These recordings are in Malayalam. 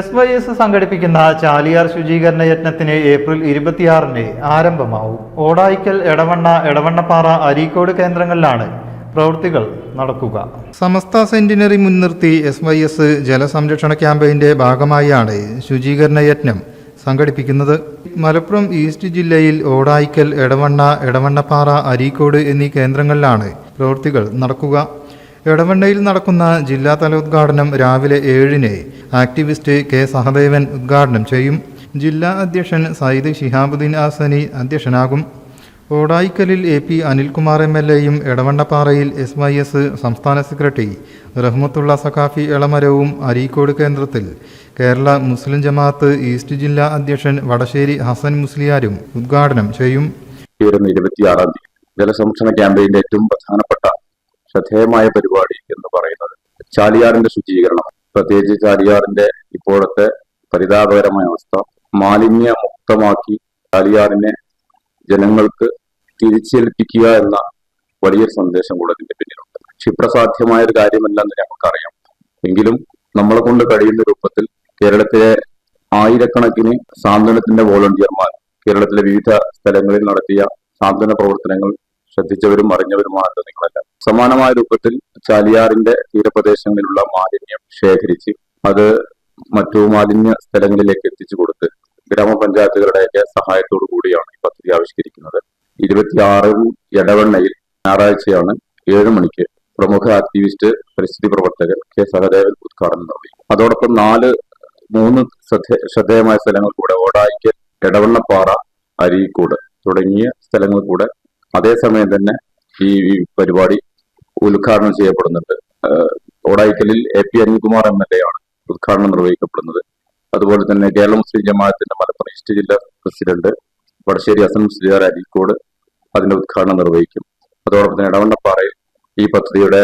SYS സംഘടിപ്പിക്കുന്ന ചാലിയാർ ശുചീകരണ യജ്ഞത്തിന് ഏപ്രിൽ 26-ന് ആരംഭമാവും. ഓടായിക്കൽ, എടവണ്ണപ്പാറ, അരീക്കോട് കേന്ദ്രങ്ങളിലാണ് പ്രവൃത്തികൾ നടക്കുക. സമസ്ത സെന്റിനറി മുൻനിർത്തി SYS ജലസംരക്ഷണ ക്യാമ്പയിന്റെ ഭാഗമായാണ് ശുചീകരണ യജ്ഞം സംഘടിപ്പിക്കുന്നത്. മലപ്പുറം ഈസ്റ്റ് ജില്ലയിൽ ഓടായിക്കൽ, എടവണ്ണപ്പാറ, അരീക്കോട് എന്നീ കേന്ദ്രങ്ങളിലാണ് പ്രവൃത്തികൾ നടക്കുക. എടവണ്ണയിൽ നടക്കുന്ന ജില്ലാതല ഉദ്ഘാടനം രാവിലെ 7-ന് ആക്ടിവിസ്റ്റ് കെ സഹദേവൻ ഉദ്ഘാടനം ചെയ്യും. ജില്ലാ അധ്യക്ഷൻ സയ്യിദ് ശിഹാബുദ്ദീൻ ആസനി അധ്യക്ഷനാകും. ഓടായിക്കലിൽ AP അനിൽകുമാർ MLAയും എടവണ്ണപ്പാറയിൽ SYS സംസ്ഥാന സെക്രട്ടറി റഹ്മത്തുള്ള സഖാഫി എളമരവും അരീക്കോട് കേന്ദ്രത്തിൽ കേരള മുസ്ലിം ജമാഅത്ത് ഈസ്റ്റ് ജില്ലാ അധ്യക്ഷൻ വടശ്ശേരി ഹസൻ മുസ്ലിയാരും ഉദ്ഘാടനം ചെയ്യും. 26-ാം തീയതി ജലസംരക്ഷണ ക്യാമ്പയിന്റെ ഏറ്റവും പ്രധാനപ്പെട്ട ശ്രദ്ധേയമായ പരിപാടി എന്ന് പറയുന്നത് ചാലിയാറിന്റെ ശുചീകരണം. പ്രത്യേകിച്ച് ചാലിയാറിന്റെ ഇപ്പോഴത്തെ പരിതാപകരമായ അവസ്ഥ മാലിന്യ മുക്തമാക്കി ചാലിയാറിനെ ജനങ്ങൾക്ക് തിരിച്ചേൽപ്പിക്കുക എന്ന വലിയൊരു സന്ദേശം കൂടെ ഇതിന്റെ പിന്നിലുണ്ട്. ക്ഷിപ്രസാധ്യമായ ഒരു കാര്യമല്ലെന്ന് നമുക്കറിയാം. എങ്കിലും നമ്മളെ കൊണ്ട് കഴിയുന്ന രൂപത്തിൽ കേരളത്തിലെ ആയിരക്കണക്കിന് സാന്ത്വനത്തിന്റെ വോളണ്ടിയർമാർ കേരളത്തിലെ വിവിധ സ്ഥലങ്ങളിൽ നടത്തിയ സാന്ത്വന പ്രവർത്തനങ്ങൾ ശ്രദ്ധിച്ചവരും അറിഞ്ഞവരുമാണ് നിങ്ങളെല്ലാം. സമാനമായ രൂപത്തിൽ ചാലിയാറിന്റെ തീരപ്രദേശങ്ങളിലുള്ള മാലിന്യം ശേഖരിച്ച് അത് മറ്റു മാലിന്യ സ്ഥലങ്ങളിലേക്ക് എത്തിച്ചു കൊടുത്ത് ഗ്രാമപഞ്ചായത്തുകളുടെയൊക്കെ സഹായത്തോടു കൂടിയാണ് ഈ പദ്ധതി ആവിഷ്കരിക്കുന്നത്. 26 എടവണ്ണയിൽ ഞായറാഴ്ചയാണ് 7 മണിക്ക് പ്രമുഖ ആക്ടിവിസ്റ്റ് പരിസ്ഥിതി പ്രവർത്തകൻ കെ സഹദേവൻ ഉദ്ഘാടനം നിർവഹിക്കും. അതോടൊപ്പം 3 ശ്രദ്ധേയമായ സ്ഥലങ്ങൾ കൂടെ ഓടായിക്കൽ, എടവണ്ണപ്പാറ, അരീക്കോട് തുടങ്ങിയ സ്ഥലങ്ങൾ കൂടെ അതേസമയം തന്നെ ഈ പരിപാടി ഉദ്ഘാടനം ചെയ്യപ്പെടുന്നുണ്ട്. ഓടായിക്കലിൽ AP അനിൽകുമാർ MLA ആണ് ഉദ്ഘാടനം നിർവഹിക്കപ്പെടുന്നത്. അതുപോലെ തന്നെ കേരള മുസ്ലിം ജമാഅത്തിന്റെ മലപ്പുറം ഈസ്റ്റ് ജില്ലാ പ്രസിഡന്റ് വടശ്ശേരി ഹസൻ മുസ്ലിയാർ അരീക്കോട് അതിന്റെ ഉദ്ഘാടനം നിർവഹിക്കും. അതോടൊപ്പം തന്നെ എടവണ്ണപ്പാറയിൽ ഈ പദ്ധതിയുടെ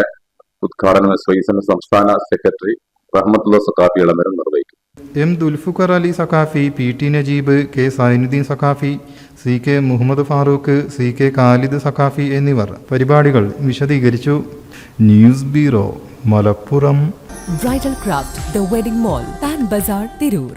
ഉദ്ഘാടനം SYS സംസ്ഥാന സെക്രട്ടറി റഹ്മത്തുള്ള സഖാഫി എളമരം നിർവഹിക്കും. M ദുൽഫുഖർ Ali Saqafi, PT Najeeb, K Zainuddin Saqafi, CK Muhammad Farooq, CK Khalid Saqafi എന്നിവർ പരിപാടികൾ വിശദീകരിച്ചു. News bureau, Malappuram. Bridal craft, the wedding mall, Pan Bazaar, Tirur.